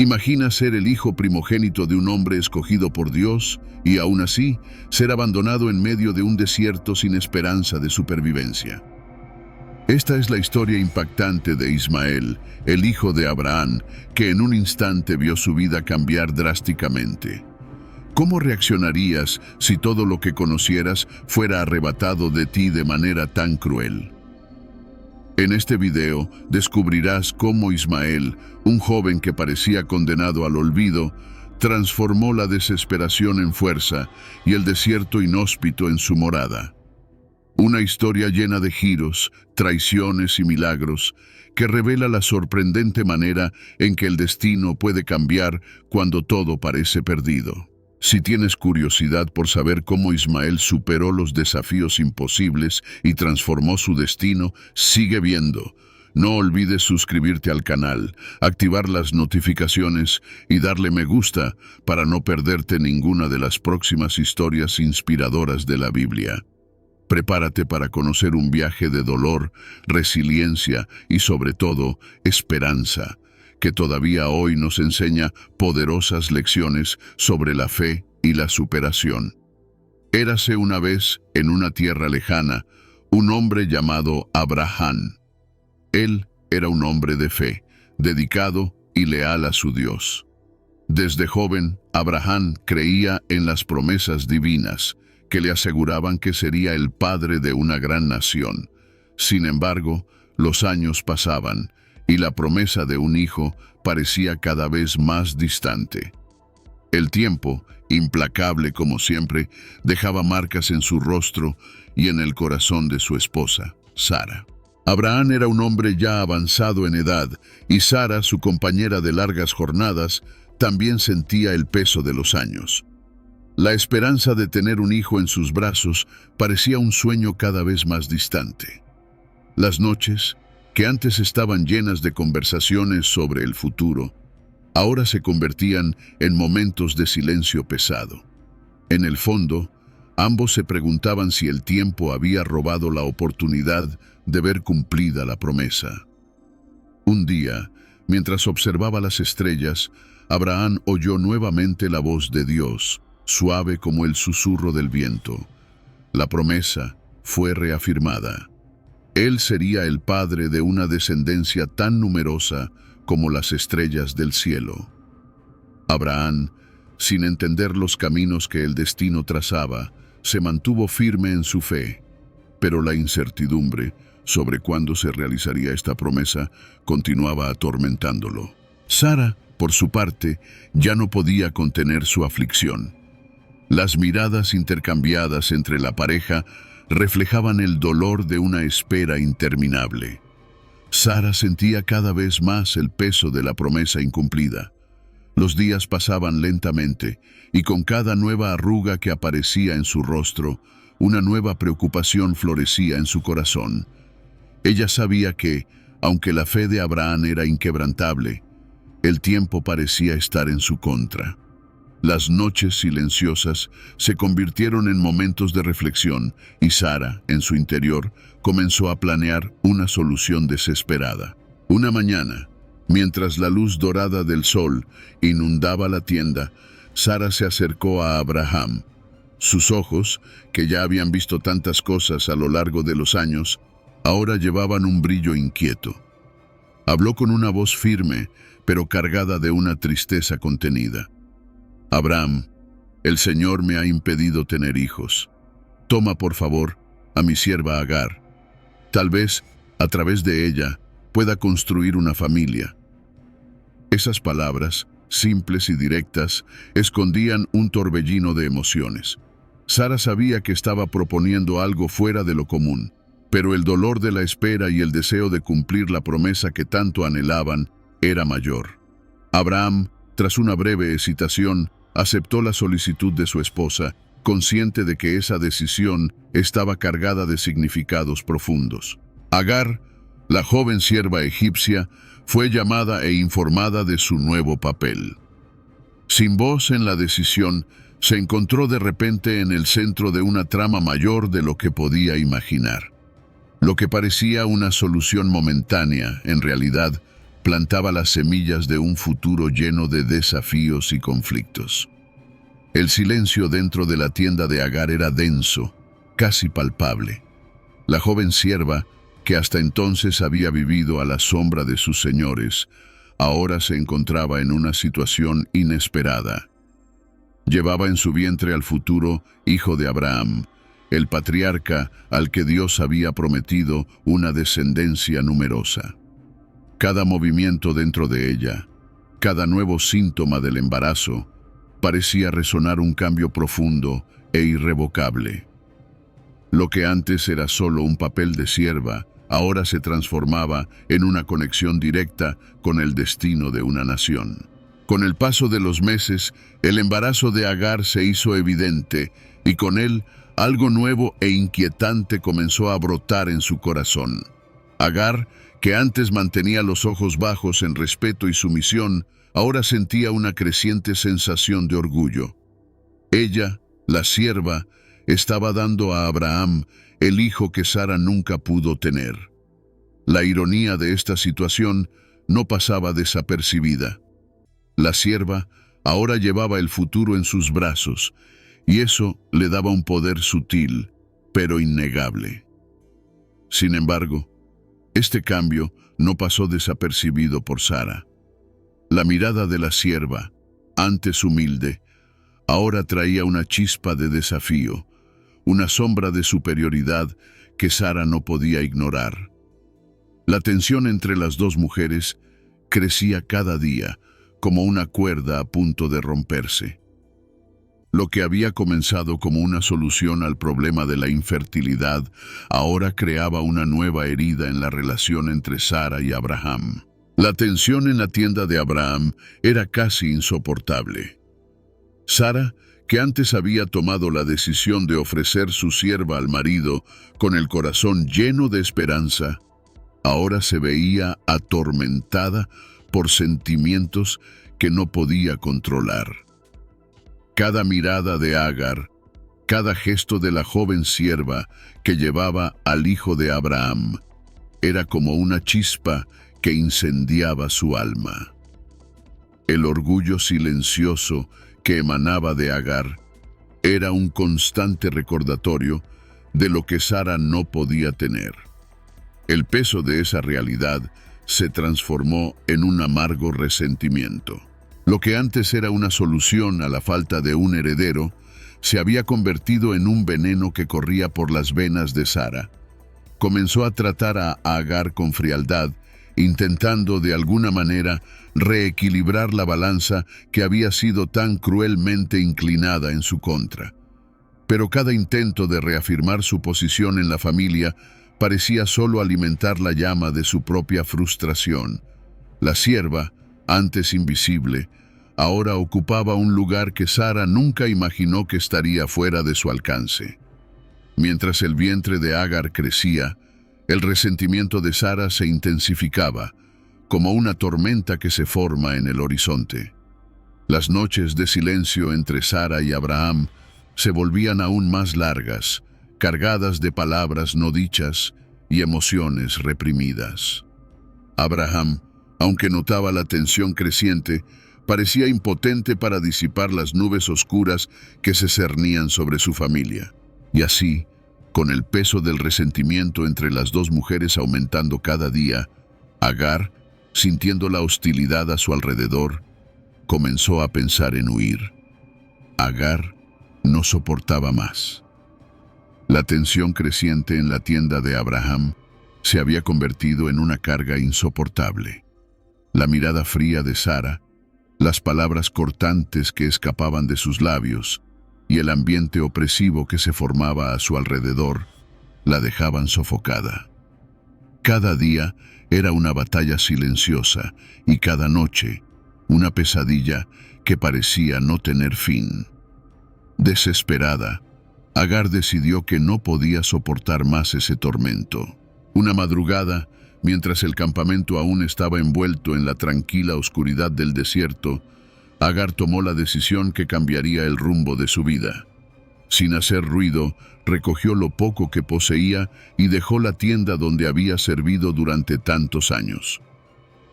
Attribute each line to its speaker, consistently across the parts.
Speaker 1: Imagina ser el hijo primogénito de un hombre escogido por Dios y aún así ser abandonado en medio de un desierto sin esperanza de supervivencia. Esta es la historia impactante de Ismael, el hijo de Abraham, que en un instante vio su vida cambiar drásticamente. ¿Cómo reaccionarías si todo lo que conocieras fuera arrebatado de ti de manera tan cruel? En este video descubrirás cómo Ismael, un joven que parecía condenado al olvido, transformó la desesperación en fuerza y el desierto inhóspito en su morada. Una historia llena de giros, traiciones y milagros que revela la sorprendente manera en que el destino puede cambiar cuando todo parece perdido. Si tienes curiosidad por saber cómo Ismael superó los desafíos imposibles y transformó su destino, sigue viendo. No olvides suscribirte al canal, activar las notificaciones y darle me gusta para no perderte ninguna de las próximas historias inspiradoras de la Biblia. Prepárate para conocer un viaje de dolor, resiliencia y sobre todo, esperanza, que todavía hoy nos enseña poderosas lecciones sobre la fe y la superación. Érase una vez, en una tierra lejana, un hombre llamado Abraham. Él era un hombre de fe, dedicado y leal a su Dios. Desde joven, Abraham creía en las promesas divinas, que le aseguraban que sería el padre de una gran nación. Sin embargo, los años pasaban, y la promesa de un hijo parecía cada vez más distante. El tiempo, implacable como siempre, dejaba marcas en su rostro y en el corazón de su esposa, Sara. Abraham era un hombre ya avanzado en edad, y Sara, su compañera de largas jornadas, también sentía el peso de los años. La esperanza de tener un hijo en sus brazos parecía un sueño cada vez más distante. Las noches, que antes estaban llenas de conversaciones sobre el futuro, ahora se convertían en momentos de silencio pesado. En el fondo, ambos se preguntaban si el tiempo había robado la oportunidad de ver cumplida la promesa. Un día, mientras observaba las estrellas, Abraham oyó nuevamente la voz de Dios, suave como el susurro del viento. La promesa fue reafirmada. Él sería el padre de una descendencia tan numerosa como las estrellas del cielo. Abraham, sin entender los caminos que el destino trazaba, se mantuvo firme en su fe, pero la incertidumbre sobre cuándo se realizaría esta promesa continuaba atormentándolo. Sara, por su parte, ya no podía contener su aflicción. Las miradas intercambiadas entre la pareja reflejaban el dolor de una espera interminable. Sara sentía cada vez más el peso de la promesa incumplida. Los días pasaban lentamente, y con cada nueva arruga que aparecía en su rostro, una nueva preocupación florecía en su corazón. Ella sabía que, aunque la fe de Abraham era inquebrantable, el tiempo parecía estar en su contra. Las noches silenciosas se convirtieron en momentos de reflexión y Sara, en su interior, comenzó a planear una solución desesperada. Una mañana, mientras la luz dorada del sol inundaba la tienda, Sara se acercó a Abraham. Sus ojos, que ya habían visto tantas cosas a lo largo de los años, ahora llevaban un brillo inquieto. Habló con una voz firme, pero cargada de una tristeza contenida. Abraham, el Señor me ha impedido tener hijos. Toma, por favor, a mi sierva Agar. Tal vez, a través de ella, pueda construir una familia. Esas palabras, simples y directas, escondían un torbellino de emociones. Sara sabía que estaba proponiendo algo fuera de lo común, pero el dolor de la espera y el deseo de cumplir la promesa que tanto anhelaban era mayor. Abraham, tras una breve hesitación, aceptó la solicitud de su esposa, consciente de que esa decisión estaba cargada de significados profundos. Agar, la joven sierva egipcia, fue llamada e informada de su nuevo papel. Sin voz en la decisión, se encontró de repente en el centro de una trama mayor de lo que podía imaginar. Lo que parecía una solución momentánea, en realidad, plantaba las semillas de un futuro lleno de desafíos y conflictos. El silencio dentro de la tienda de Agar era denso, casi palpable. La joven sierva, que hasta entonces había vivido a la sombra de sus señores, ahora se encontraba en una situación inesperada. Llevaba en su vientre al futuro hijo de Abraham, el patriarca al que Dios había prometido una descendencia numerosa. Cada movimiento dentro de ella, cada nuevo síntoma del embarazo, parecía resonar un cambio profundo e irrevocable. Lo que antes era solo un papel de sierva, ahora se transformaba en una conexión directa con el destino de una nación. Con el paso de los meses, el embarazo de Agar se hizo evidente y con él algo nuevo e inquietante comenzó a brotar en su corazón. Agar, que antes mantenía los ojos bajos en respeto y sumisión, ahora sentía una creciente sensación de orgullo. Ella, la sierva, estaba dando a Abraham el hijo que Sara nunca pudo tener. La ironía de esta situación no pasaba desapercibida. La sierva ahora llevaba el futuro en sus brazos, y eso le daba un poder sutil, pero innegable. Sin embargo, este cambio no pasó desapercibido por Sara. La mirada de la sierva, antes humilde, ahora traía una chispa de desafío, una sombra de superioridad que Sara no podía ignorar. La tensión entre las dos mujeres crecía cada día, como una cuerda a punto de romperse. Lo que había comenzado como una solución al problema de la infertilidad, ahora creaba una nueva herida en la relación entre Sara y Abraham. La tensión en la tienda de Abraham era casi insoportable. Sara, que antes había tomado la decisión de ofrecer su sierva al marido con el corazón lleno de esperanza, ahora se veía atormentada por sentimientos que no podía controlar. Cada mirada de Agar, cada gesto de la joven sierva que llevaba al hijo de Abraham, era como una chispa que incendiaba su alma. El orgullo silencioso que emanaba de Agar era un constante recordatorio de lo que Sara no podía tener. El peso de esa realidad se transformó en un amargo resentimiento. Lo que antes era una solución a la falta de un heredero, se había convertido en un veneno que corría por las venas de Sara. Comenzó a tratar a Agar con frialdad, intentando de alguna manera reequilibrar la balanza que había sido tan cruelmente inclinada en su contra. Pero cada intento de reafirmar su posición en la familia parecía solo alimentar la llama de su propia frustración. La sierva, antes invisible, ahora ocupaba un lugar que Sara nunca imaginó que estaría fuera de su alcance. Mientras el vientre de Agar crecía, el resentimiento de Sara se intensificaba, como una tormenta que se forma en el horizonte. Las noches de silencio entre Sara y Abraham se volvían aún más largas, cargadas de palabras no dichas y emociones reprimidas. Abraham, aunque notaba la tensión creciente, parecía impotente para disipar las nubes oscuras que se cernían sobre su familia. Y así, con el peso del resentimiento entre las dos mujeres aumentando cada día, Agar, sintiendo la hostilidad a su alrededor, comenzó a pensar en huir. Agar no soportaba más. La tensión creciente en la tienda de Abraham se había convertido en una carga insoportable. La mirada fría de Sara, las palabras cortantes que escapaban de sus labios y el ambiente opresivo que se formaba a su alrededor la dejaban sofocada. Cada día era una batalla silenciosa y cada noche una pesadilla que parecía no tener fin. Desesperada, Agar decidió que no podía soportar más ese tormento. Una madrugada, mientras el campamento aún estaba envuelto en la tranquila oscuridad del desierto, Agar tomó la decisión que cambiaría el rumbo de su vida. Sin hacer ruido, recogió lo poco que poseía y dejó la tienda donde había servido durante tantos años.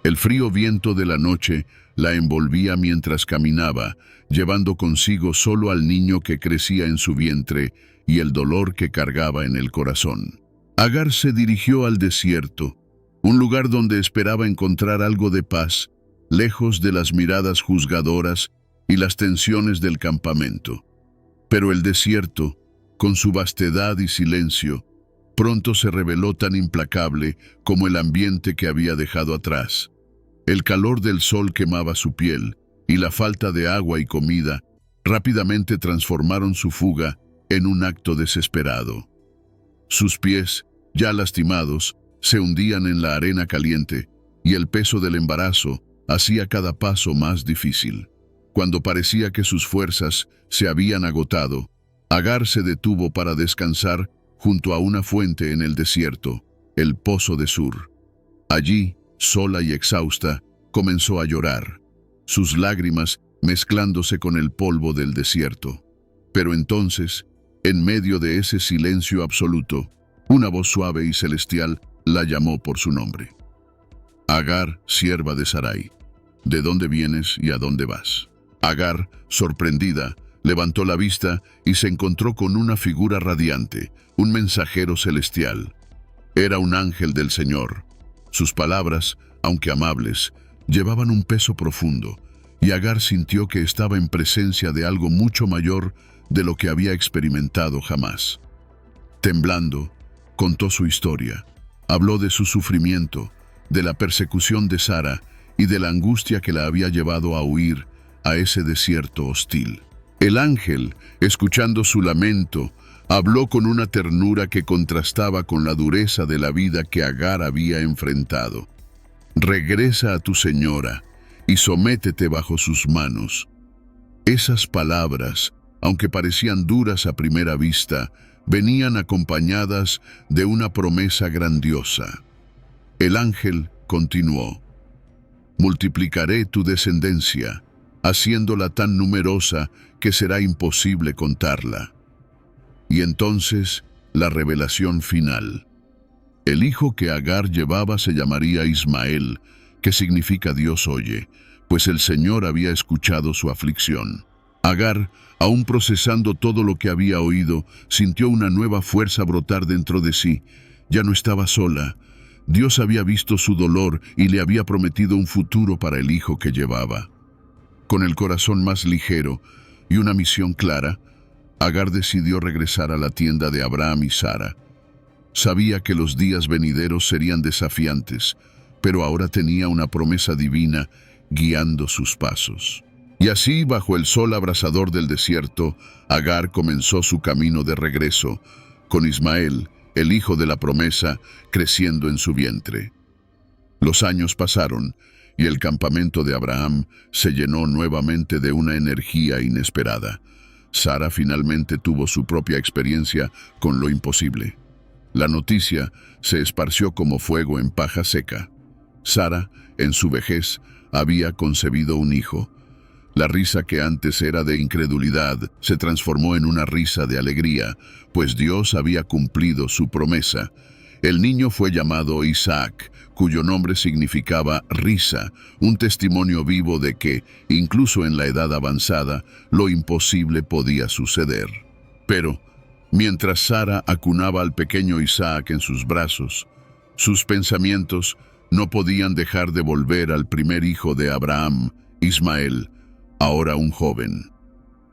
Speaker 1: El frío viento de la noche la envolvía mientras caminaba, llevando consigo solo al niño que crecía en su vientre y el dolor que cargaba en el corazón. Agar se dirigió al desierto, un lugar donde esperaba encontrar algo de paz, lejos de las miradas juzgadoras y las tensiones del campamento. Pero el desierto, con su vastedad y silencio, pronto se reveló tan implacable como el ambiente que había dejado atrás. El calor del sol quemaba su piel, y la falta de agua y comida rápidamente transformaron su fuga en un acto desesperado. Sus pies, ya lastimados, se hundían en la arena caliente, y el peso del embarazo hacía cada paso más difícil. Cuando parecía que sus fuerzas se habían agotado, Agar se detuvo para descansar junto a una fuente en el desierto, el Pozo de Sur. Allí, sola y exhausta, comenzó a llorar, sus lágrimas mezclándose con el polvo del desierto. Pero entonces, en medio de ese silencio absoluto, una voz suave y celestial la llamó por su nombre. Agar, sierva de Sarai, ¿de dónde vienes y a dónde vas? Agar, sorprendida, levantó la vista y se encontró con una figura radiante, un mensajero celestial. Era un ángel del Señor. Sus palabras, aunque amables, llevaban un peso profundo, y Agar sintió que estaba en presencia de algo mucho mayor de lo que había experimentado jamás. Temblando, contó su historia. Habló de su sufrimiento, de la persecución de Sara y de la angustia que la había llevado a huir a ese desierto hostil. El ángel, escuchando su lamento, habló con una ternura que contrastaba con la dureza de la vida que Agar había enfrentado. Regresa a tu señora y sométete bajo sus manos. Esas palabras, aunque parecían duras a primera vista, venían acompañadas de una promesa grandiosa. El ángel continuó: multiplicaré tu descendencia, haciéndola tan numerosa que será imposible contarla. Y entonces, la revelación final. El hijo que Agar llevaba se llamaría Ismael, que significa Dios oye, pues el Señor había escuchado su aflicción. Agar, aún procesando todo lo que había oído, sintió una nueva fuerza brotar dentro de sí. Ya no estaba sola. Dios había visto su dolor y le había prometido un futuro para el hijo que llevaba. Con el corazón más ligero y una misión clara, Agar decidió regresar a la tienda de Abraham y Sara. Sabía que los días venideros serían desafiantes, pero ahora tenía una promesa divina guiando sus pasos. Y así, bajo el sol abrasador del desierto, Agar comenzó su camino de regreso, con Ismael, el hijo de la promesa, creciendo en su vientre. Los años pasaron, y el campamento de Abraham se llenó nuevamente de una energía inesperada. Sara finalmente tuvo su propia experiencia con lo imposible. La noticia se esparció como fuego en paja seca. Sara, en su vejez, había concebido un hijo. La risa que antes era de incredulidad se transformó en una risa de alegría, pues Dios había cumplido su promesa. El niño fue llamado Isaac, cuyo nombre significaba risa, un testimonio vivo de que, incluso en la edad avanzada, lo imposible podía suceder. Pero, mientras Sara acunaba al pequeño Isaac en sus brazos, sus pensamientos no podían dejar de volver al primer hijo de Abraham, Ismael, ahora un joven.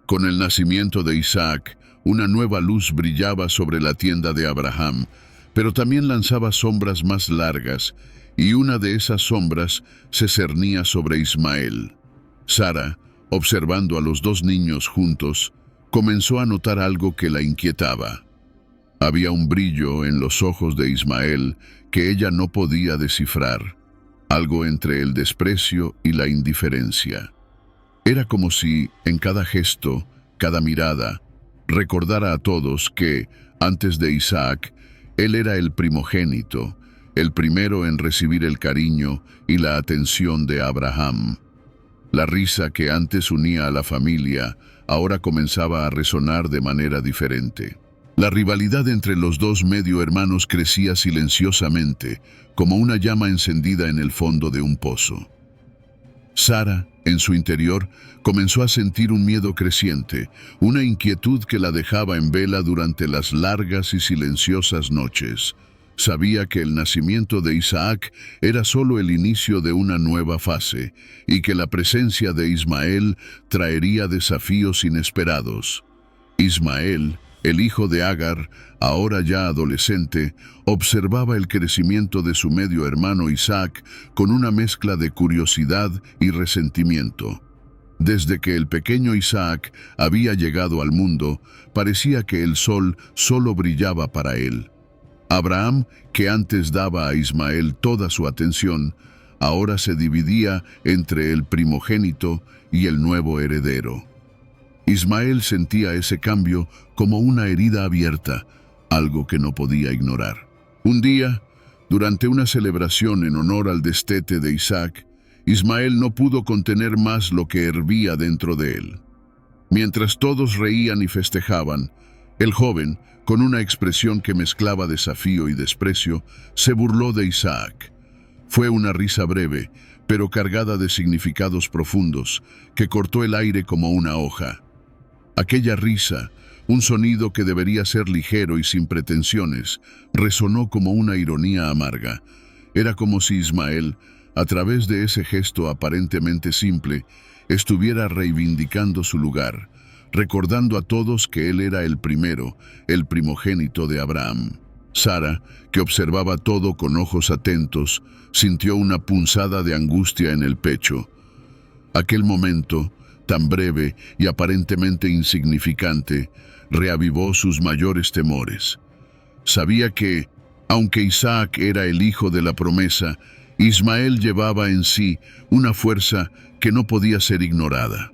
Speaker 1: Con el nacimiento de Isaac, una nueva luz brillaba sobre la tienda de Abraham, pero también lanzaba sombras más largas, y una de esas sombras se cernía sobre Ismael. Sara, observando a los dos niños juntos, comenzó a notar algo que la inquietaba. Había un brillo en los ojos de Ismael que ella no podía descifrar, algo entre el desprecio y la indiferencia. Era como si, en cada gesto, cada mirada, recordara a todos que, antes de Isaac, él era el primogénito, el primero en recibir el cariño y la atención de Abraham. La risa que antes unía a la familia ahora comenzaba a resonar de manera diferente. La rivalidad entre los dos medio hermanos crecía silenciosamente, como una llama encendida en el fondo de un pozo. Sara, en su interior, comenzó a sentir un miedo creciente, una inquietud que la dejaba en vela durante las largas y silenciosas noches. Sabía que el nacimiento de Isaac era solo el inicio de una nueva fase y que la presencia de Ismael traería desafíos inesperados. Ismael, el hijo de Agar, ahora ya adolescente, observaba el crecimiento de su medio hermano Isaac con una mezcla de curiosidad y resentimiento. Desde que el pequeño Isaac había llegado al mundo, parecía que el sol solo brillaba para él. Abraham, que antes daba a Ismael toda su atención, ahora se dividía entre el primogénito y el nuevo heredero. Ismael sentía ese cambio como una herida abierta, algo que no podía ignorar. Un día, durante una celebración en honor al destete de Isaac, Ismael no pudo contener más lo que hervía dentro de él. Mientras todos reían y festejaban, el joven, con una expresión que mezclaba desafío y desprecio, se burló de Isaac. Fue una risa breve, pero cargada de significados profundos, que cortó el aire como una hoja. Aquella risa, un sonido que debería ser ligero y sin pretensiones, resonó como una ironía amarga. Era como si Ismael, a través de ese gesto aparentemente simple, estuviera reivindicando su lugar, recordando a todos que él era el primero, el primogénito de Abraham. Sara, que observaba todo con ojos atentos, sintió una punzada de angustia en el pecho. Aquel momento, tan breve y aparentemente insignificante, reavivó sus mayores temores. Sabía que, aunque Isaac era el hijo de la promesa, Ismael llevaba en sí una fuerza que no podía ser ignorada.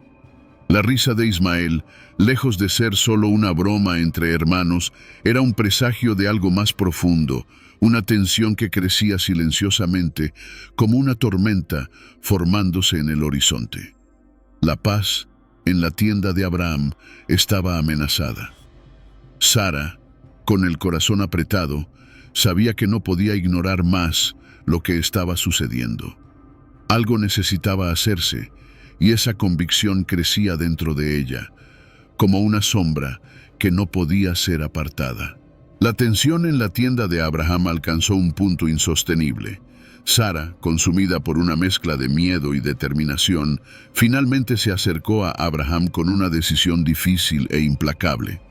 Speaker 1: La risa de Ismael, lejos de ser solo una broma entre hermanos, era un presagio de algo más profundo, una tensión que crecía silenciosamente, como una tormenta formándose en el horizonte. La paz, en la tienda de Abraham, estaba amenazada. Sara, con el corazón apretado, sabía que no podía ignorar más lo que estaba sucediendo. Algo necesitaba hacerse, y esa convicción crecía dentro de ella, como una sombra que no podía ser apartada. La tensión en la tienda de Abraham alcanzó un punto insostenible. Sara, consumida por una mezcla de miedo y determinación, finalmente se acercó a Abraham con una decisión difícil e implacable.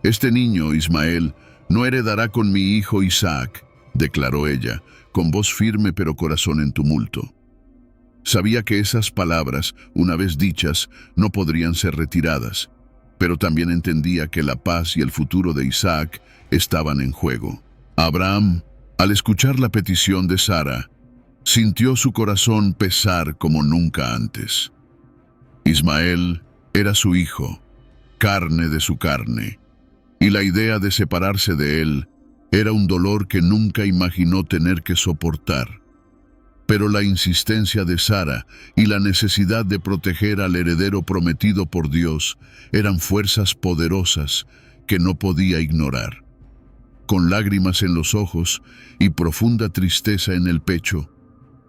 Speaker 1: «Este niño, Ismael, no heredará con mi hijo Isaac», declaró ella, con voz firme pero corazón en tumulto. Sabía que esas palabras, una vez dichas, no podrían ser retiradas, pero también entendía que la paz y el futuro de Isaac estaban en juego. Abraham, al escuchar la petición de Sara, sintió su corazón pesar como nunca antes. Ismael era su hijo, carne de su carne, y la idea de separarse de él era un dolor que nunca imaginó tener que soportar. Pero la insistencia de Sara y la necesidad de proteger al heredero prometido por Dios eran fuerzas poderosas que no podía ignorar. Con lágrimas en los ojos y profunda tristeza en el pecho,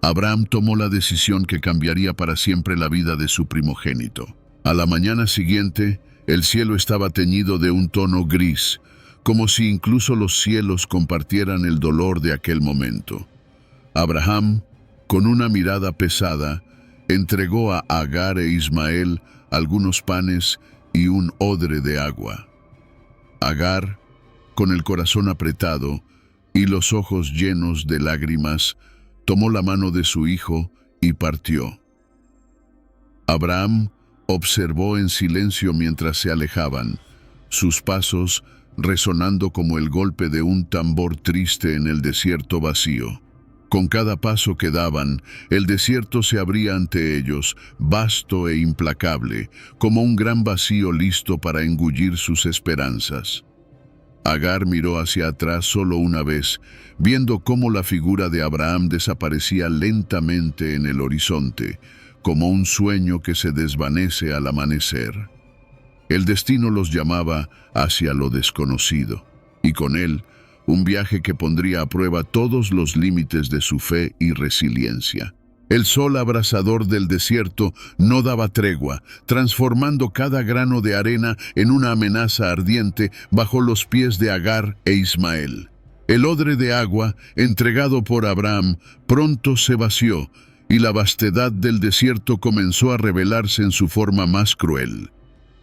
Speaker 1: Abraham tomó la decisión que cambiaría para siempre la vida de su primogénito. A la mañana siguiente, el cielo estaba teñido de un tono gris, como si incluso los cielos compartieran el dolor de aquel momento. Abraham, con una mirada pesada, entregó a Agar e Ismael algunos panes y un odre de agua. Agar, con el corazón apretado y los ojos llenos de lágrimas, tomó la mano de su hijo y partió. Abraham observó en silencio mientras se alejaban, sus pasos resonando como el golpe de un tambor triste en el desierto vacío. Con cada paso que daban, el desierto se abría ante ellos, vasto e implacable, como un gran vacío listo para engullir sus esperanzas. Agar miró hacia atrás solo una vez, viendo cómo la figura de Abraham desaparecía lentamente en el horizonte, como un sueño que se desvanece al amanecer. El destino los llamaba hacia lo desconocido, y con él, un viaje que pondría a prueba todos los límites de su fe y resiliencia. El sol abrasador del desierto no daba tregua, transformando cada grano de arena en una amenaza ardiente bajo los pies de Agar e Ismael. El odre de agua, entregado por Abraham, pronto se vació, y la vastedad del desierto comenzó a revelarse en su forma más cruel.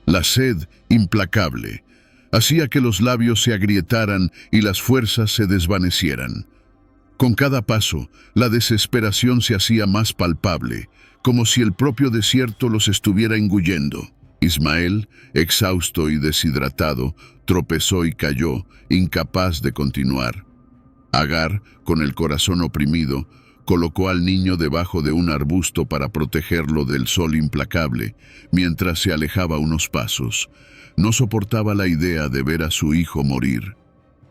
Speaker 1: La sed, implacable, hacía que los labios se agrietaran y las fuerzas se desvanecieran. Con cada paso, la desesperación se hacía más palpable, como si el propio desierto los estuviera engullendo. Ismael, exhausto y deshidratado, tropezó y cayó, incapaz de continuar. Agar, con el corazón oprimido, colocó al niño debajo de un arbusto para protegerlo del sol implacable, mientras se alejaba unos pasos. No soportaba la idea de ver a su hijo morir.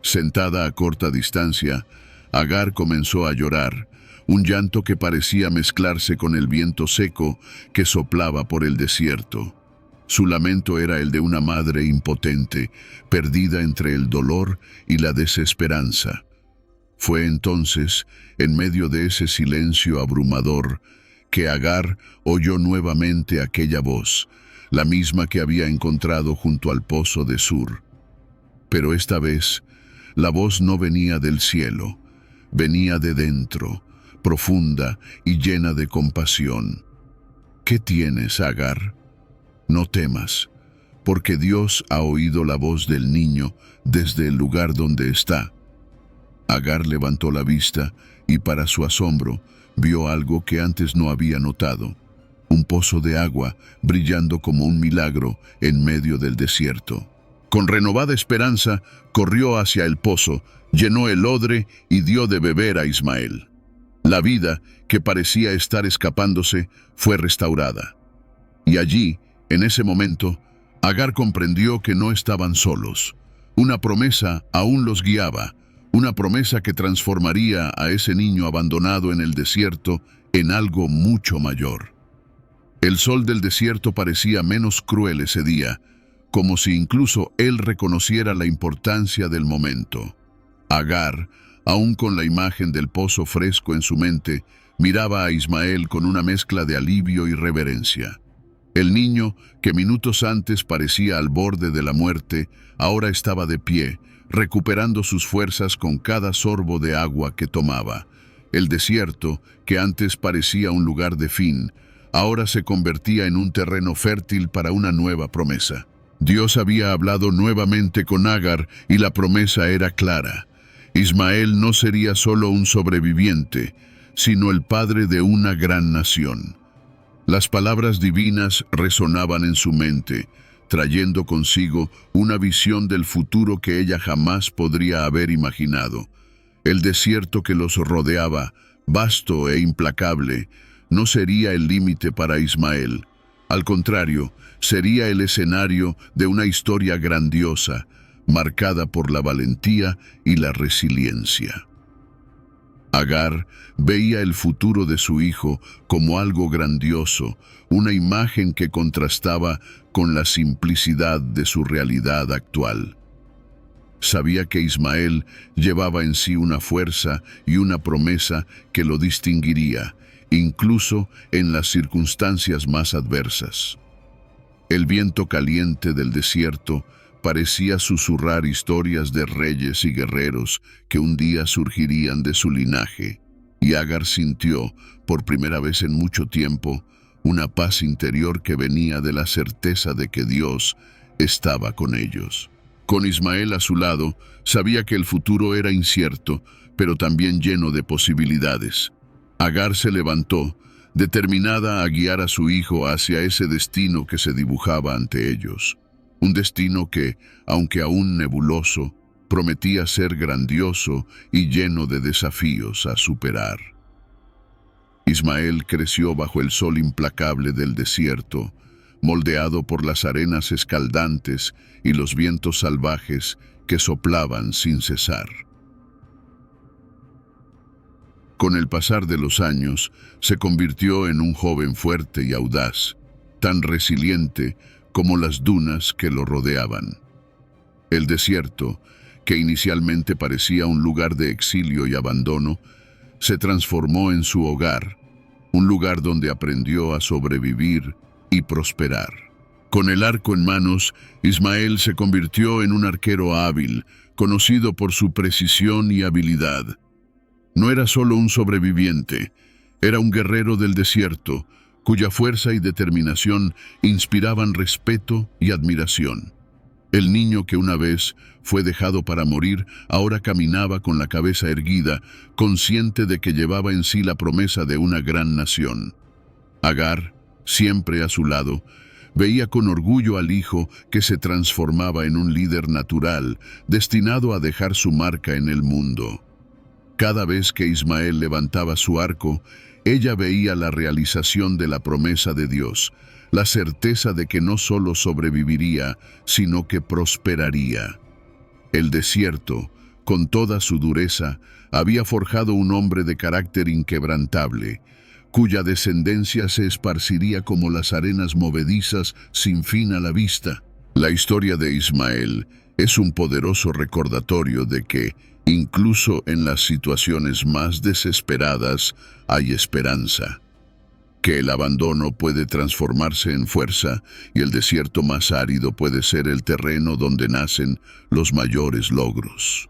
Speaker 1: Sentada a corta distancia, Agar comenzó a llorar, un llanto que parecía mezclarse con el viento seco que soplaba por el desierto. Su lamento era el de una madre impotente, perdida entre el dolor y la desesperanza. Fue entonces, en medio de ese silencio abrumador, que Agar oyó nuevamente aquella voz, la misma que había encontrado junto al pozo de Sur. Pero esta vez, la voz no venía del cielo, venía de dentro, profunda y llena de compasión. ¿Qué tienes, Agar? No temas, porque Dios ha oído la voz del niño desde el lugar donde está. Agar levantó la vista y, para su asombro, vio algo que antes no había notado: un pozo de agua brillando como un milagro en medio del desierto. Con renovada esperanza, corrió hacia el pozo, llenó el odre y dio de beber a Ismael. La vida, que parecía estar escapándose, fue restaurada. Y allí, en ese momento, Agar comprendió que no estaban solos. Una promesa aún los guiaba, una promesa que transformaría a ese niño abandonado en el desierto en algo mucho mayor. El sol del desierto parecía menos cruel ese día, como si incluso él reconociera la importancia del momento. Agar, aún con la imagen del pozo fresco en su mente, miraba a Ismael con una mezcla de alivio y reverencia. El niño, que minutos antes parecía al borde de la muerte, ahora estaba de pie, recuperando sus fuerzas con cada sorbo de agua que tomaba. El desierto, que antes parecía un lugar de fin, ahora se convertía en un terreno fértil para una nueva promesa. Dios había hablado nuevamente con Agar y la promesa era clara. Ismael no sería solo un sobreviviente, sino el padre de una gran nación. Las palabras divinas resonaban en su mente, trayendo consigo una visión del futuro que ella jamás podría haber imaginado. El desierto que los rodeaba, vasto e implacable, no sería el límite para Ismael. Al contrario, sería el escenario de una historia grandiosa, marcada por la valentía y la resiliencia. Agar veía el futuro de su hijo como algo grandioso, una imagen que contrastaba con la simplicidad de su realidad actual. Sabía que Ismael llevaba en sí una fuerza y una promesa que lo distinguiría, incluso en las circunstancias más adversas. El viento caliente del desierto parecía susurrar historias de reyes y guerreros que un día surgirían de su linaje, y Agar sintió, por primera vez en mucho tiempo, una paz interior que venía de la certeza de que Dios estaba con ellos. Con Ismael a su lado, sabía que el futuro era incierto, pero también lleno de posibilidades. Agar se levantó, determinada a guiar a su hijo hacia ese destino que se dibujaba ante ellos. Un destino que, aunque aún nebuloso, prometía ser grandioso y lleno de desafíos a superar. Ismael creció bajo el sol implacable del desierto, moldeado por las arenas escaldantes y los vientos salvajes que soplaban sin cesar. Con el pasar de los años, se convirtió en un joven fuerte y audaz, tan resiliente como las dunas que lo rodeaban. El desierto, que inicialmente parecía un lugar de exilio y abandono, se transformó en su hogar, un lugar donde aprendió a sobrevivir y prosperar. Con el arco en manos, Ismael se convirtió en un arquero hábil, conocido por su precisión y habilidad. No era solo un sobreviviente, era un guerrero del desierto, cuya fuerza y determinación inspiraban respeto y admiración. El niño que una vez fue dejado para morir, ahora caminaba con la cabeza erguida, consciente de que llevaba en sí la promesa de una gran nación. Agar, siempre a su lado, veía con orgullo al hijo que se transformaba en un líder natural, destinado a dejar su marca en el mundo. Cada vez que Ismael levantaba su arco, ella veía la realización de la promesa de Dios, la certeza de que no solo sobreviviría, sino que prosperaría. El desierto, con toda su dureza, había forjado un hombre de carácter inquebrantable, cuya descendencia se esparciría como las arenas movedizas sin fin a la vista. La historia de Ismael es un poderoso recordatorio de que, incluso en las situaciones más desesperadas, hay esperanza. Que el abandono puede transformarse en fuerza y el desierto más árido puede ser el terreno donde nacen los mayores logros.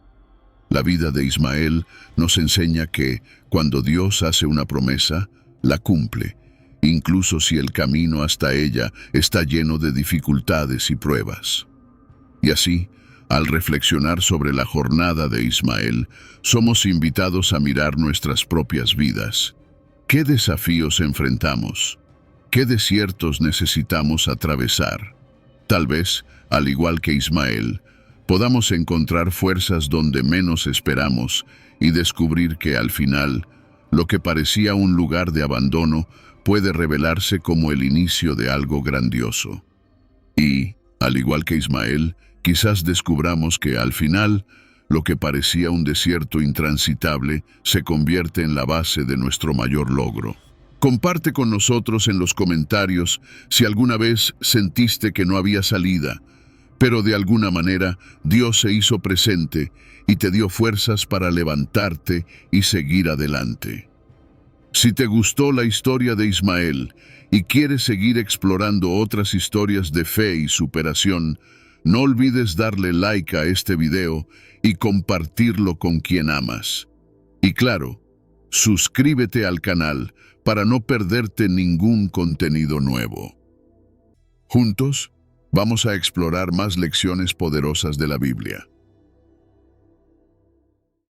Speaker 1: La vida de Ismael nos enseña que, cuando Dios hace una promesa, la cumple, incluso si el camino hasta ella está lleno de dificultades y pruebas. Y así, al reflexionar sobre la jornada de Ismael, somos invitados a mirar nuestras propias vidas. ¿Qué desafíos enfrentamos? ¿Qué desiertos necesitamos atravesar? Tal vez, al igual que Ismael, podamos encontrar fuerzas donde menos esperamos y descubrir que al final, lo que parecía un lugar de abandono puede revelarse como el inicio de algo grandioso. Y, al igual que Ismael, quizás descubramos que al final, lo que parecía un desierto intransitable se convierte en la base de nuestro mayor logro. Comparte con nosotros en los comentarios si alguna vez sentiste que no había salida, pero de alguna manera Dios se hizo presente y te dio fuerzas para levantarte y seguir adelante. Si te gustó la historia de Ismael y quieres seguir explorando otras historias de fe y superación, no olvides darle like a este video y compartirlo con quien amas. Y claro, suscríbete al canal para no perderte ningún contenido nuevo. Juntos, vamos a explorar más lecciones poderosas de la Biblia.